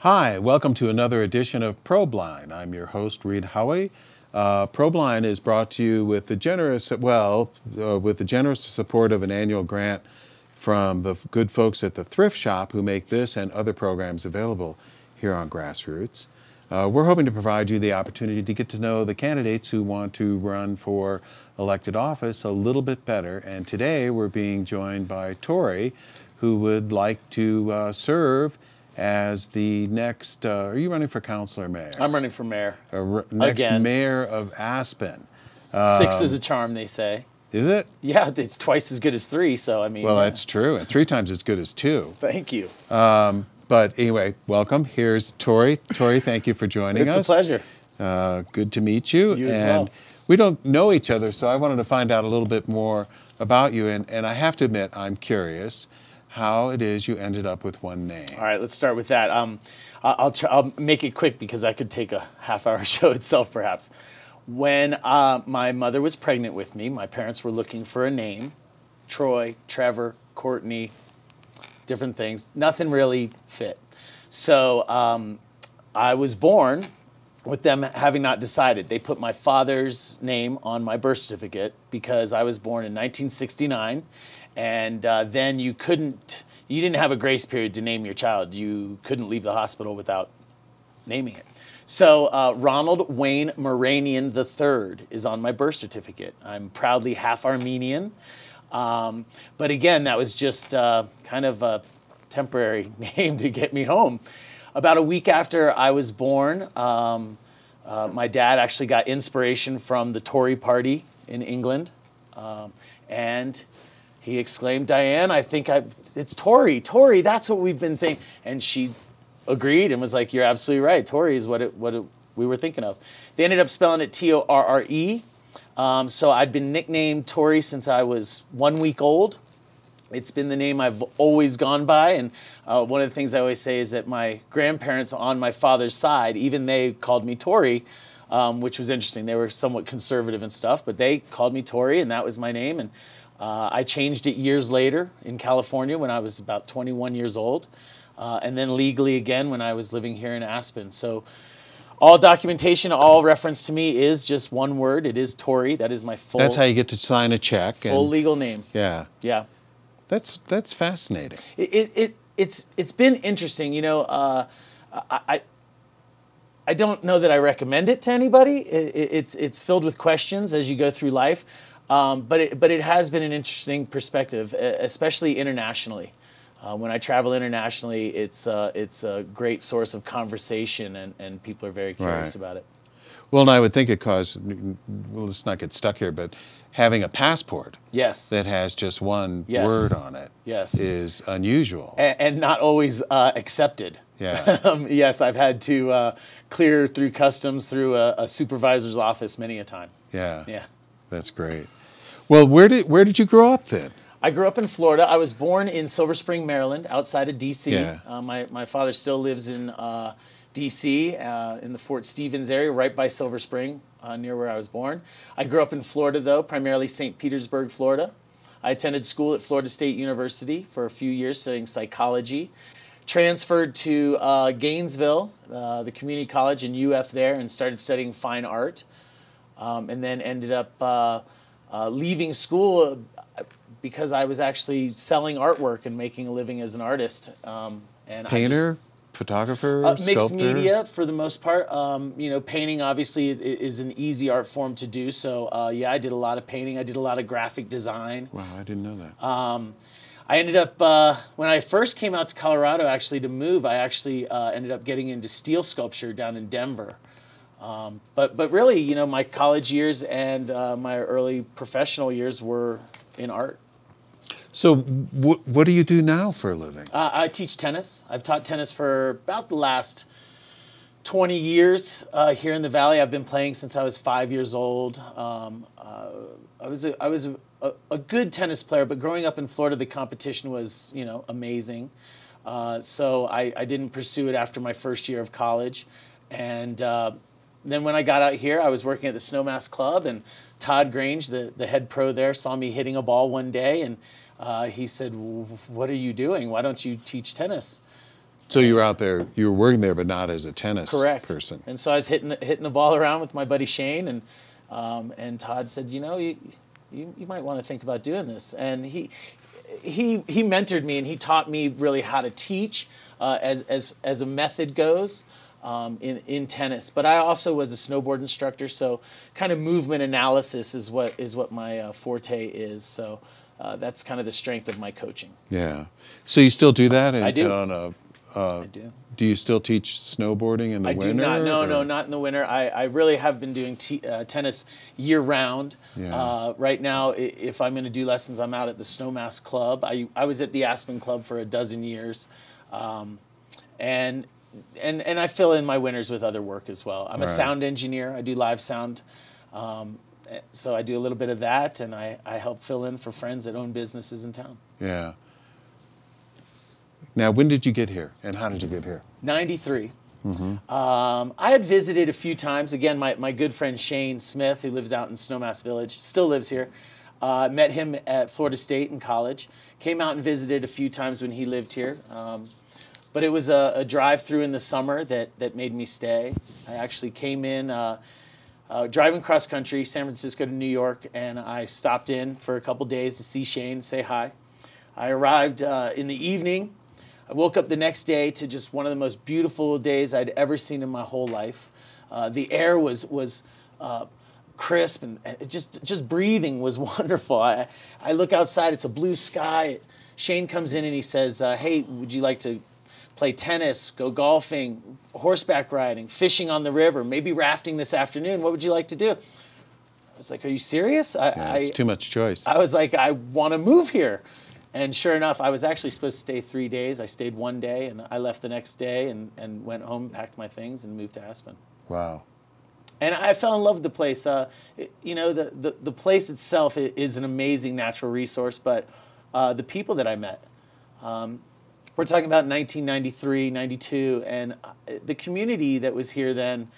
Hi, welcome to another edition of Probeline. I'm your host, Reid Haughey. Probeline is brought to you with the generous support of an annual grant from the good folks at the Thrift shop who make this and other programs available here on GrassRoots. We're hoping to provide you the opportunity to get to know the candidates who want to run for elected office a little bit better. And today we're being joined by Torre, who would like to serve as the next, are you running for council or mayor? I'm running for mayor. Next Again. mayor of Aspen. 6 is a charm, they say. Is it? Yeah, it's twice as good as 3, so I mean. Well, yeah. that's true, and 3 times as good as 2. Thank you. But anyway, welcome. Here's Torre. Torre, thank you for joining us. It's a pleasure. Good to meet you. You as and well. We don't know each other, so I wanted to find out a little bit more about you. And I have to admit, I'm curious how it is you ended up with one name. All right, let's start with that. I'll make it quick because that could take a half-hour show itself, perhaps. When my mother was pregnant with me, my parents were looking for a name. Troy, Trevor, Courtney, different things. Nothing really fit. So I was born with them having not decided. They put my father's name on my birth certificate because I was born in 1969. And then you didn't have a grace period to name your child. You couldn't leave the hospital without naming it. So Ronald Wayne Moranian III is on my birth certificate. I'm proudly half Armenian. But again, that was just kind of a temporary name to get me home. About a week after I was born, my dad actually got inspiration from the Tory party in England. And he exclaimed, "Diane, I think it's Torre. Torre, that's what we've been thinking." And she agreed and was like, "You're absolutely right. Torre is what we were thinking of." They ended up spelling it Torre. So I'd been nicknamed Torre since I was 1 week old. It's been the name I've always gone by. And one of the things I always say is that my grandparents on my father's side, even they called me Torre, which was interesting. They were somewhat conservative and stuff, but they called me Torre, and that was my name. And I changed it years later in California when I was about 21 years old, and then legally again when I was living here in Aspen. So all documentation, all reference to me is just one word. It is Torre. That is my full. That's how you get to sign a check. Full legal name. Yeah. Yeah. That's fascinating. It's been interesting. You know, I don't know that I recommend it to anybody. It's filled with questions as you go through life. But it has been an interesting perspective, especially internationally. When I travel internationally, it's a great source of conversation, and people are very curious about it. Well, and I would think it caused, well, let's not get stuck here, but having a passport that has just one word on it is unusual. And not always accepted. Yeah. Yes, I've had to clear through customs through a supervisor's office many a time. Yeah. Yeah. That's great. Well, where did you grow up then? I grew up in Florida. I was born in Silver Spring, Maryland, outside of D.C. Yeah. My father still lives in D.C., in the Fort Stevens area, right by Silver Spring, near where I was born. I grew up in Florida, though, primarily St. Petersburg, Florida. I attended school at Florida State University for a few years studying psychology. Transferred to Gainesville, the community college in UF there, and started studying fine art. And then ended up leaving school because I was actually selling artwork and making a living as an artist. And Painter, photographer, mixed sculptor? media for the most part. You know, painting obviously is an easy art form to do. So yeah, I did a lot of painting. I did a lot of graphic design. Wow, I didn't know that. I ended up, when I first came out to Colorado actually to move, I actually ended up getting into steel sculpture down in Denver. But really, you know, my college years and my early professional years were in art. So what do you do now for a living? I teach tennis. I've taught tennis for about the last 20 years here in the Valley. I've been playing since I was 5 years old. I was a good tennis player, but growing up in Florida, the competition was, you know, amazing. So I didn't pursue it after my first year of college. And then when I got out here, I was working at the Snowmass Club, and Todd Grange, the head pro there, saw me hitting a ball one day, and he said, "What are you doing? Why don't you teach tennis?" So you were out there, you were working there, but not as a tennis Correct. person. And so I was hitting the ball around with my buddy Shane, and Todd said, you know, you might want to think about doing this. And he mentored me, and he taught me really how to teach as a method goes in tennis. But I also was a snowboard instructor, so kind of movement analysis is what my forte is. So that's kind of the strength of my coaching. Yeah. So you still do that? I do. I do. Do you still teach snowboarding in the winter? I do not. No, not in the winter. I really have been doing tennis year round. Yeah. Right now, if I'm going to do lessons, I'm out at the Snowmass Club. I was at the Aspen Club for 12 years, and I fill in my winters with other work as well. I'm a sound engineer. I do live sound, so I do a little bit of that, and I help fill in for friends that own businesses in town. Yeah. Now, when did you get here, and how did you get here? 93. I had visited a few times. Again, my good friend Shane Smith, who lives out in Snowmass Village, still lives here. Met him at Florida State in college. Came out and visited a few times when he lived here. But it was a drive-through in the summer that made me stay. I actually came in driving cross country, San Francisco to New York, and I stopped in for a couple days to see Shane, say hi. I arrived in the evening. I woke up the next day to just one of the most beautiful days I'd ever seen in my whole life. The air was crisp, and just breathing was wonderful. I look outside, it's a blue sky. Shane comes in and he says, hey, would you like to play tennis, go golfing, horseback riding, fishing on the river, maybe rafting this afternoon? What would you like to do? I was like, are you serious? It's too much choice. I was like, I want to move here. And sure enough, I was actually supposed to stay 3 days. I stayed 1 day, and I left the next day and went home, packed my things, and moved to Aspen. Wow. And I fell in love with the place. The place itself is an amazing natural resource, but the people that I met, we're talking about 1993, 92, and the community that was here then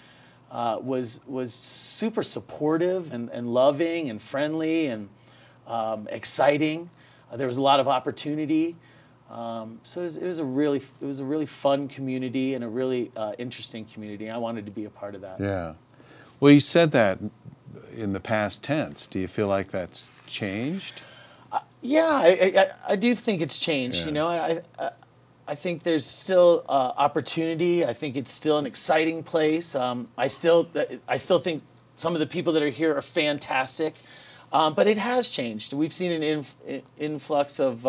was super supportive and loving and friendly and exciting. There was a lot of opportunity, so it was a really fun community and a really interesting community. I wanted to be a part of that. Yeah. Well, you said that in the past tense. Do you feel like that's changed? Yeah, I do think it's changed. Yeah. You know, I think there's still opportunity. I think it's still an exciting place. I still think some of the people that are here are fantastic. But it has changed. We've seen an influx of,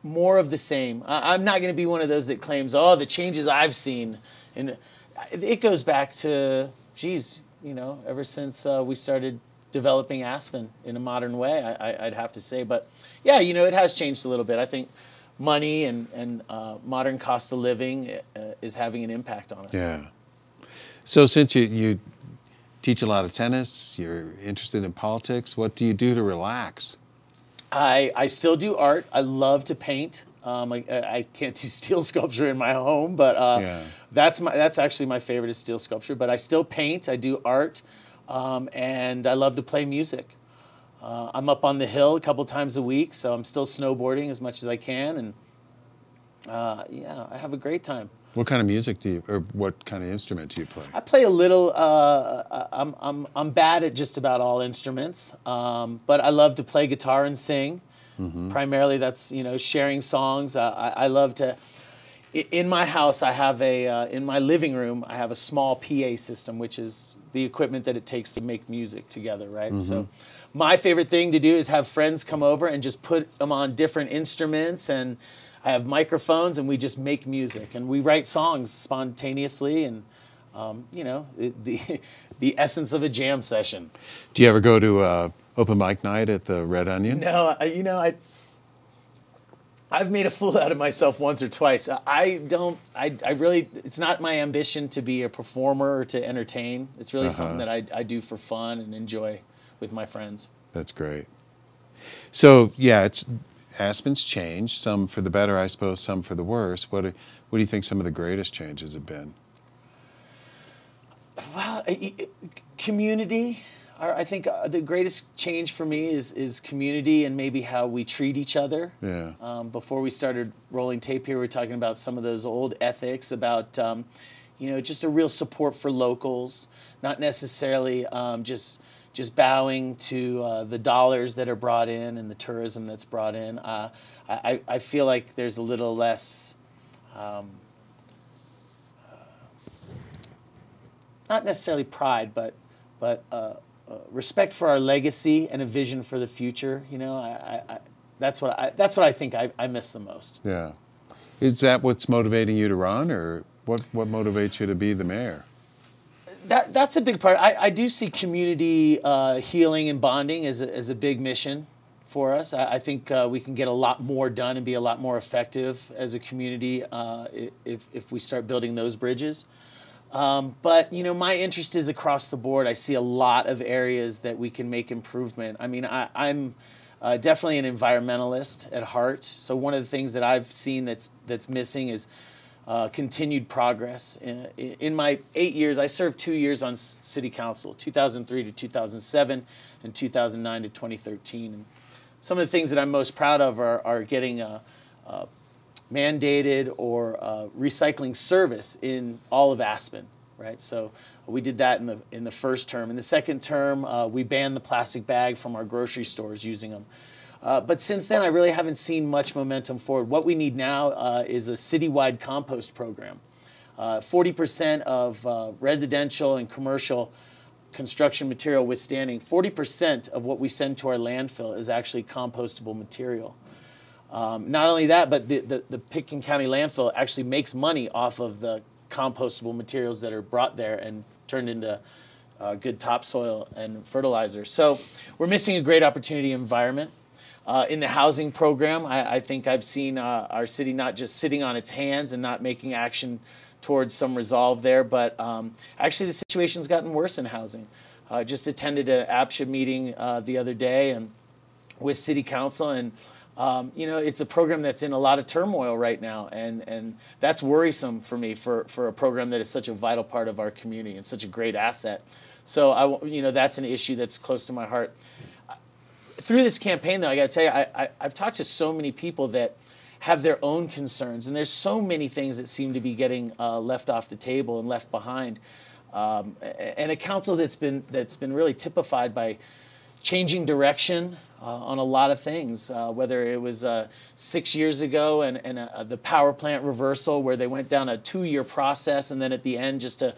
more of the same. I'm not going to be one of those that claims, the changes I've seen. And it goes back to, ever since we started developing Aspen in a modern way, I'd have to say. But, yeah, it has changed a little bit. I think money and modern cost of living is having an impact on us. Yeah. So since you teach a lot of tennis, you're interested in politics, what do you do to relax? I still do art. I love to paint. I can't do steel sculpture in my home, but that's actually my favorite is steel sculpture. But I still paint. I do art, and I love to play music. I'm up on the hill a couple times a week, so I'm still snowboarding as much as I can, and I have a great time. What kind of music or what kind of instrument do you play? I play a little. I'm bad at just about all instruments, but I love to play guitar and sing. Mm-hmm. Primarily, that's sharing songs. I love to. In my house, I have in my living room, I have a small PA system, which is the equipment that it takes to make music together, right? Mm-hmm. So, my favorite thing to do is have friends come over and just put them on different instruments, and I have microphones, and we just make music, and we write songs spontaneously, and the essence of a jam session. Do you ever go to open mic night at the Red Onion? No, I've made a fool out of myself once or twice. I really, it's not my ambition to be a performer or to entertain. It's really something that I do for fun and enjoy with my friends. That's great. So, yeah, Aspen's changed, some for the better, I suppose, some for the worse. What do you think some of the greatest changes have been? Well, community. I think the greatest change for me is community and maybe how we treat each other. Yeah. Before we started rolling tape here, we were talking about some of those old ethics about, just a real support for locals, not necessarily just bowing to the dollars that are brought in and the tourism that's brought in. I feel like there's a little less, not necessarily pride, but respect for our legacy and a vision for the future. That's what I think I miss the most. Yeah. Is that what's motivating you to run, or what motivates you to be the mayor? That's a big part. I do see community healing and bonding as a big mission for us. I think we can get a lot more done and be a lot more effective as a community if we start building those bridges. But my interest is across the board. I see a lot of areas that we can make improvement. I mean, I'm definitely an environmentalist at heart. So one of the things that I've seen that's missing is continued progress. In my 8 years, I served 2 years on city council, 2003 to 2007 and 2009 to 2013. And some of the things that I'm most proud of are getting mandated or recycling service in all of Aspen, right? So we did that in the first term. In the second term, we banned the plastic bag from our grocery stores using them. But since then, I really haven't seen much momentum forward. What we need now is a citywide compost program. 40% of residential and commercial construction material withstanding, 40% of what we send to our landfill is actually compostable material. Not only that, but the Pitkin County landfill actually makes money off of the compostable materials that are brought there and turned into good topsoil and fertilizer. So we're missing a great opportunity environment. In the housing program, I think I've seen our city not just sitting on its hands and not making action towards some resolve there, but actually the situation's gotten worse in housing. Just attended an APSHA meeting the other day and with City Council, and it's a program that's in a lot of turmoil right now, and that's worrisome for me for a program that is such a vital part of our community and such a great asset. So that's an issue that's close to my heart. Through this campaign, though, I got to tell you, I've talked to so many people that have their own concerns, and there's so many things that seem to be getting left off the table and left behind, and a council that's been really typified by changing direction on a lot of things, whether it was 6 years ago and the power plant reversal where they went down a 2-year process and then at the end just to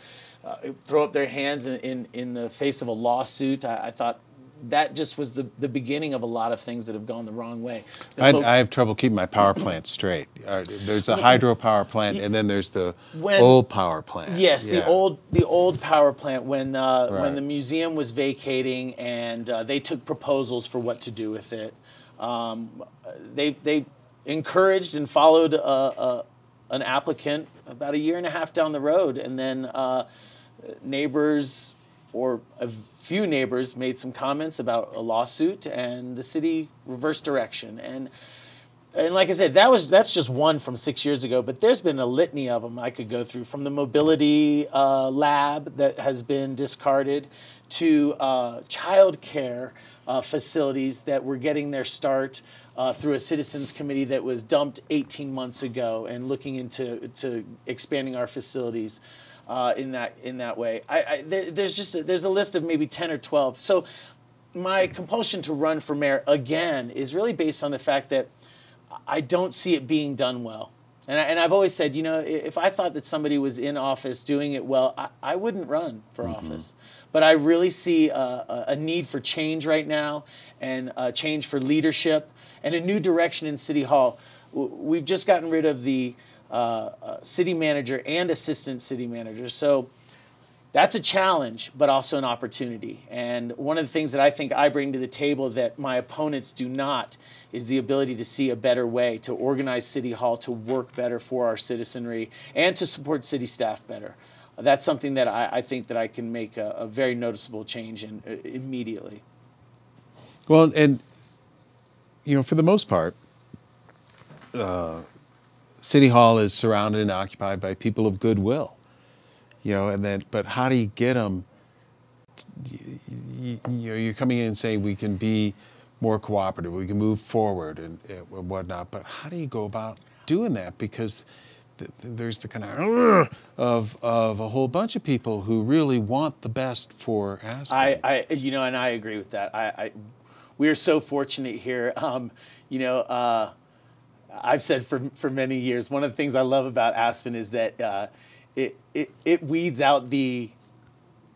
throw up their hands in the face of a lawsuit. I thought that just was the beginning of a lot of things that have gone the wrong way. I have trouble keeping my power plant straight. There's a hydropower plant, and then there's the old power plant. Yes, yeah. the old power plant when the museum was vacating, and they took proposals for what to do with it. They encouraged and followed an applicant about a year and a half down the road, and then neighbors, or a few neighbors, made some comments about a lawsuit, and the city reversed direction. And like I said, that's just one from 6 years ago, but there's been a litany of them I could go through, from the mobility lab that has been discarded to child care facilities that were getting their start through a citizens committee that was dumped 18 months ago and looking into expanding our facilities. In that way, there's a list of maybe 10 or 12. So my compulsion to run for mayor again is really based on the fact that I don't see it being done well. And I've always said, if I thought that somebody was in office doing it well, I wouldn't run for office. But I really see a need for change right now, and a change for leadership and a new direction in City Hall. We've just gotten rid of the city manager and assistant city manager. So that's a challenge, but also an opportunity. And one of the things that I think I bring to the table that my opponents do not is the ability to see a better way to organize City Hall to work better for our citizenry and to support city staff better. That's something that I think that I can make a very noticeable change in immediately. Well, and for the most part, City Hall is surrounded and occupied by people of goodwill, but how do you get them? you're coming in and saying we can be more cooperative, we can move forward and whatnot. But how do you go about doing that? Because there's the kind of a whole bunch of people who really want the best for Aspen. And I agree with that. We are so fortunate here. I've said for many years, one of the things I love about Aspen is that it weeds out the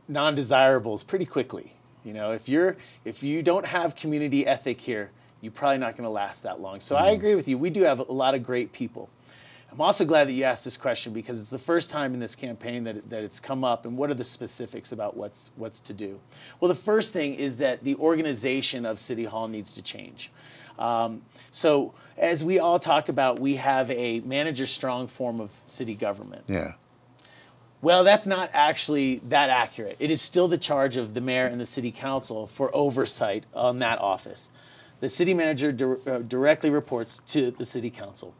non-desirables pretty quickly. If you don't have community ethic here, you're probably not going to last that long. So I agree with you. We do have a lot of great people. I'm also glad that you asked this question because it's the first time in this campaign that it's come up. And what are the specifics about what's to do? Well, the first thing is that the organization of City Hall needs to change. So as we all talk about, we have a manager-strong form of city government. Yeah. Well, that's not actually that accurate. It is still the charge of the mayor and the city council for oversight on that office. The city manager directly reports to the city council.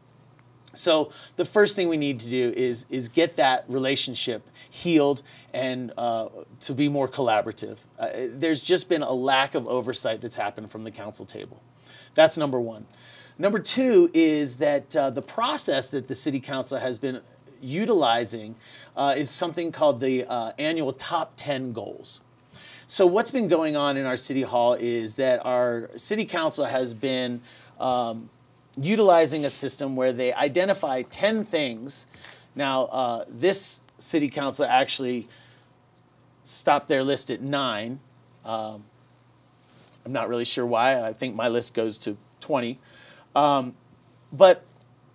So the first thing we need to do is get that relationship healed and to be more collaborative. There's just been a lack of oversight that's happened from the council table. That's number one. Number two is that the process that the city council has been utilizing is something called the annual top 10 goals. So what's been going on in our city hall is that our city council has been utilizing a system where they identify 10 things. Now, this city council actually stopped their list at 9. I'm not really sure why. I think my list goes to 20. But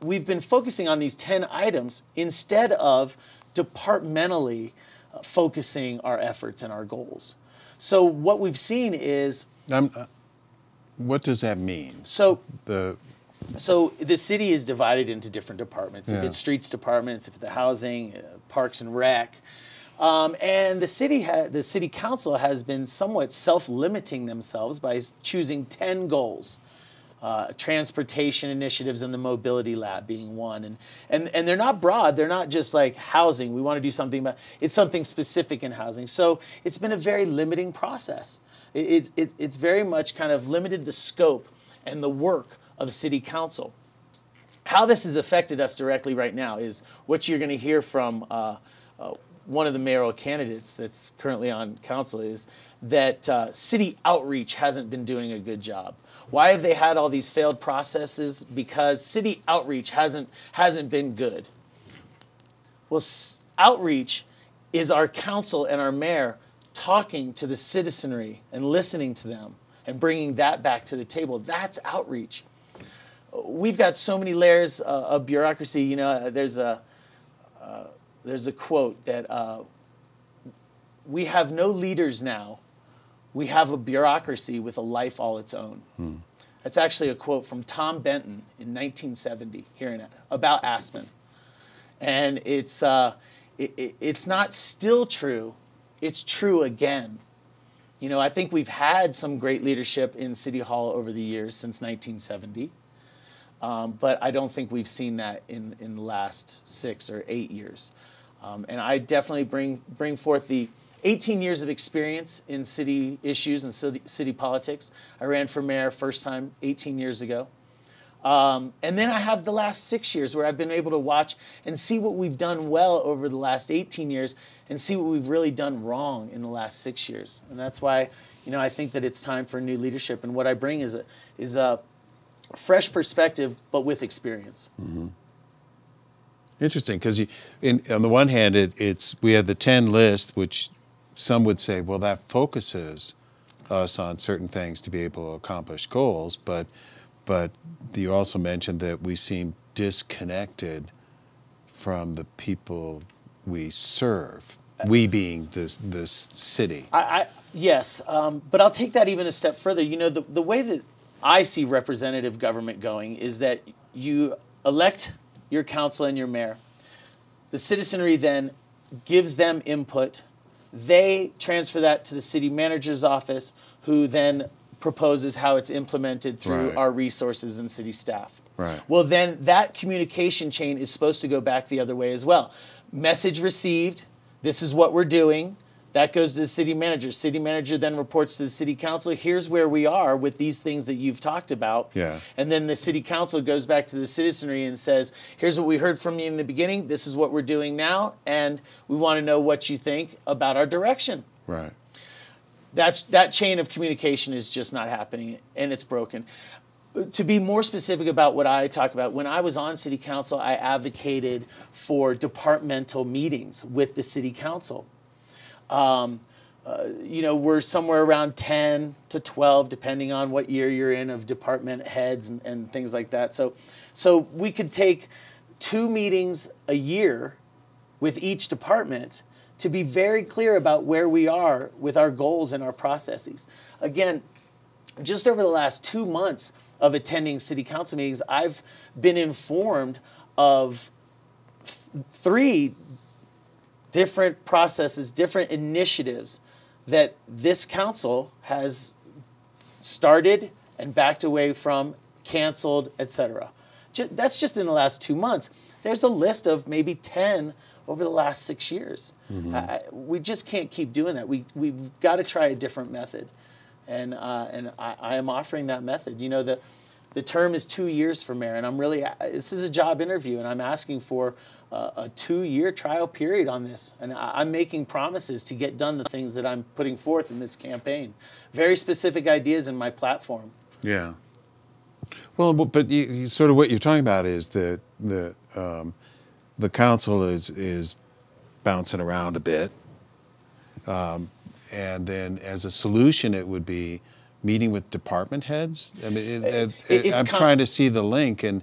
we've been focusing on these 10 items instead of departmentally focusing our efforts and our goals. So what we've seen is... what does that mean? So the city is divided into different departments. Yeah. If it's streets departments, if it's the housing, parks and rec. And the city council has been somewhat self-limiting themselves by choosing 10 goals. Transportation initiatives and the mobility lab being one. And they're not broad. They're not just like housing. We want to do something about it's something specific in housing. So it's been a very limiting process. It's very much kind of limited the scope and the work of city council. How this has affected us directly right now is what you're going to hear from one of the mayoral candidates that's currently on council is that city outreach hasn't been doing a good job. Why have they had all these failed processes? Because city outreach hasn't been good. Well, outreach is our council and our mayor talking to the citizenry and listening to them and bringing that back to the table. That's outreach. We've got so many layers of bureaucracy. There's a quote that we have no leaders now. We have a bureaucracy with a life all its own. That's actually a quote from Tom Benton in 1970 here about Aspen. And it's not still true. It's true again. I think we've had some great leadership in City Hall over the years since 1970. But I don't think we've seen that in the last 6 or 8 years. And I definitely bring forth the 18 years of experience in city issues and city politics. I ran for mayor first time 18 years ago. And then I have the last 6 years where I've been able to watch and see what we've done well over the last 18 years and see what we've really done wrong in the last 6 years. And that's why, I think that it's time for new leadership. And what I bring is a fresh perspective, but with experience. Mm-hmm. Interesting, because on the one hand, we have the 10 list, which some would say, well, that focuses us on certain things to be able to accomplish goals, but you also mentioned that we seem disconnected from the people we serve, we being this city. Yes, but I'll take that even a step further. The way that I see representative government going is that you elect your council and your mayor. The citizenry then gives them input. They transfer that to the city manager's office, who then proposes how it's implemented through our resources and city staff. Right. Well, then that communication chain is supposed to go back the other way as well. Message received, this is what we're doing. That goes to the city manager. City manager then reports to the city council. Here's where we are with these things that you've talked about. Yeah. And then the city council goes back to the citizenry and says, here's what we heard from you in the beginning. This is what we're doing now. And we want to know what you think about our direction. Right. That chain of communication is just not happening, and it's broken. To be more specific about what I talk about, when I was on city council, I advocated for departmental meetings with the city council. We're somewhere around 10 to 12, depending on what year you're in, of department heads and things like that. So we could take 2 meetings a year with each department to be very clear about where we are with our goals and our processes. Again, just over the last 2 months of attending city council meetings, I've been informed of 3 different processes, different initiatives that this council has started and backed away from, canceled, etc. That's just in the last 2 months. There's a list of maybe 10 over the last 6 years. Mm-hmm. We just can't keep doing that. We've got to try a different method, and I am offering that method. You know, the term is 2 years for mayor, and this is a job interview, and I'm asking for a 2-year trial period on this, and I'm making promises to get done the things that I'm putting forth in this campaign. Very specific ideas in my platform. Yeah. Well, but you sort of what you're talking about is that the council is bouncing around a bit, and then as a solution, it would be meeting with department heads. I mean, I'm trying to see the link, and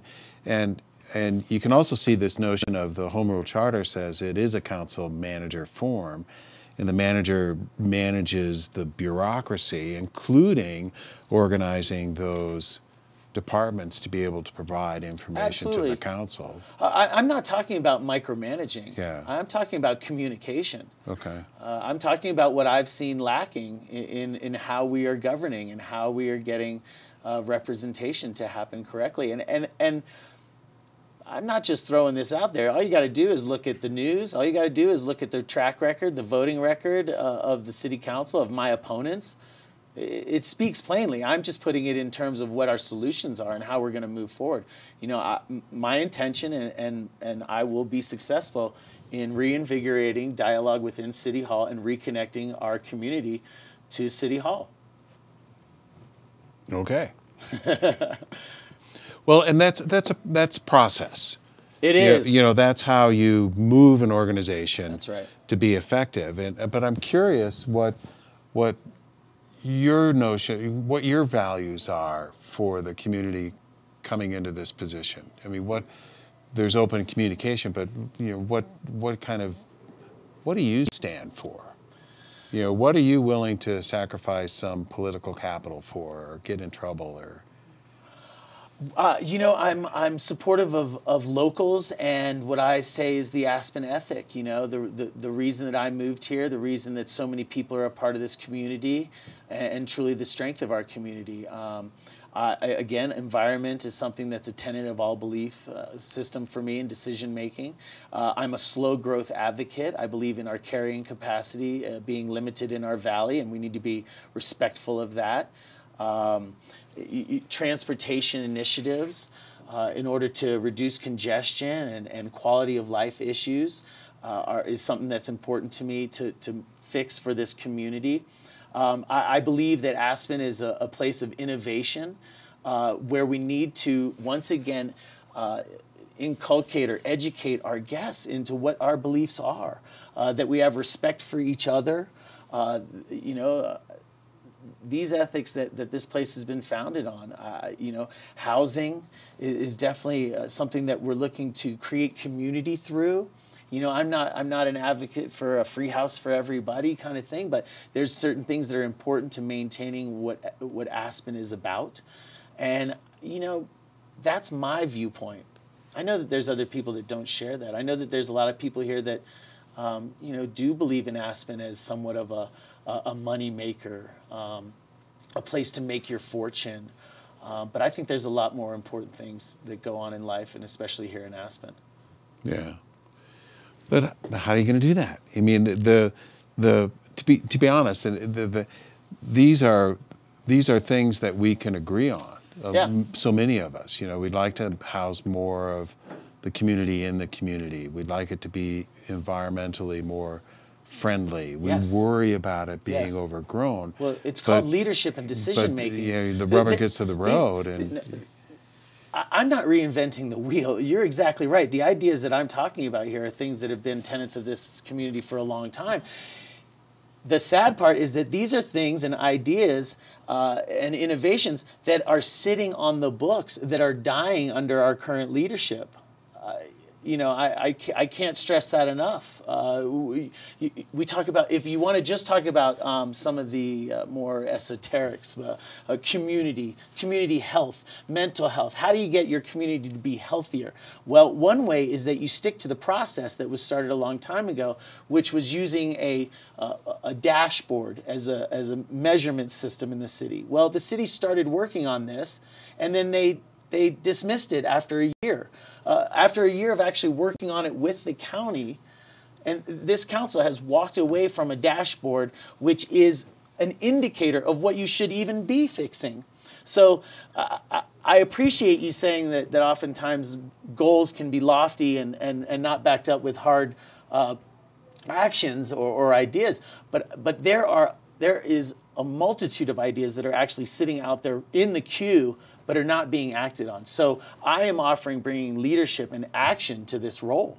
you can also see this notion of the Home Rule Charter says it is a council manager form, and the manager manages the bureaucracy, including organizing those departments to be able to provide information to the council. I'm not talking about micromanaging. Yeah. I'm talking about communication. Okay. I'm talking about what I've seen lacking in how we are governing and how we are getting representation to happen correctly. And I'm not just throwing this out there. All you got to do is look at the news. All you got to do is look at the track record, the voting record of the city council, of my opponents. It speaks plainly. I'm just putting it in terms of what our solutions are and how we're going to move forward. You know, my intention, and I will be successful in reinvigorating dialogue within City Hall and reconnecting our community to City Hall. Okay. Well, and that's process. It is. You know, that's how you move an organization. That's right. To be effective. But I'm curious what your notion, what your values are for the community coming into this position. I mean, there's open communication, but you know, what do you stand for? You know, what are you willing to sacrifice some political capital for, or get in trouble, or? I'm supportive of locals, and what I say is the Aspen ethic. You know, the reason that I moved here, the reason that so many people are a part of this community, and truly the strength of our community. Again, environment is something that's a tenet of all belief system for me in decision making. I'm a slow growth advocate. I believe in our carrying capacity being limited in our valley, and we need to be respectful of that. Transportation initiatives in order to reduce congestion and quality of life issues is something that's important to me to fix for this community. I believe that Aspen is a place of innovation where we need to once again inculcate or educate our guests into what our beliefs are, that we have respect for each other, these ethics that this place has been founded on. Housing is definitely something that we're looking to create community through. You know, I'm not an advocate for a free house for everybody kind of thing, but there's certain things that are important to maintaining what Aspen is about. And, you know, that's my viewpoint. I know that there's other people that don't share that. I know that there's a lot of people here that, do believe in Aspen as somewhat of a money maker, a place to make your fortune. But I think there's a lot more important things that go on in life, and especially here in Aspen. Yeah. But how are you going to do that? I mean, the to be honest, these are things that we can agree on. Yeah. So many of us, we'd like to house more of the community in the community. We'd like it to be environmentally more friendly. We Yes. worry about it being Yes. overgrown. Well, it's called leadership and decision making. The rubber gets to the road, I'm not reinventing the wheel. You're exactly right. The ideas that I'm talking about here are things that have been tenets of this community for a long time. The sad part is that these are things and ideas and innovations that are sitting on the books that are dying under our current leadership. I can't stress that enough. We talk about, if you want to just talk about some of the more esoterics, community health, mental health. How do you get your community to be healthier? Well, one way is that you stick to the process that was started a long time ago, which was using a dashboard as a measurement system in the city. Well, the city started working on this, and then they dismissed it after a year. After a year of actually working on it with the county, and this council has walked away from a dashboard which is an indicator of what you should even be fixing. So I appreciate you saying that oftentimes goals can be lofty and not backed up with hard actions or ideas, but there is a multitude of ideas that are actually sitting out there in the queue but are not being acted on. So I am offering bringing leadership and action to this role.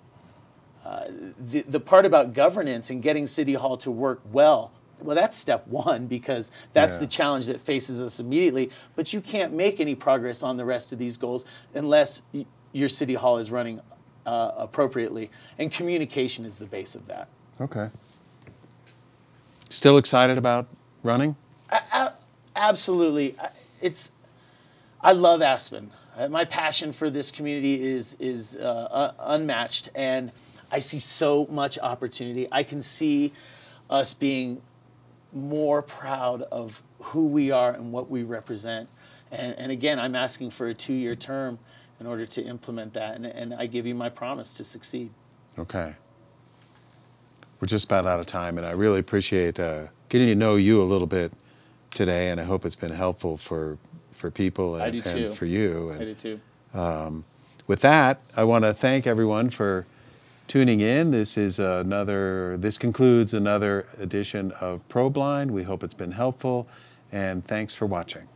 The part about governance and getting City Hall to work well, that's step one, because that's the challenge that faces us immediately. But you can't make any progress on the rest of these goals unless your City Hall is running appropriately. And communication is the base of that. Okay. Still excited about running? Absolutely. I love Aspen. My passion for this community is unmatched, and I see so much opportunity. I can see us being more proud of who we are and what we represent. And again, I'm asking for a 2-year term in order to implement that, and I give you my promise to succeed. Okay. We're just about out of time, and I really appreciate getting to know you a little bit today, and I hope it's been helpful for people and for you. And, I do too. With that, I want to thank everyone for tuning in. This concludes another edition of Probeline. We hope it's been helpful, and thanks for watching.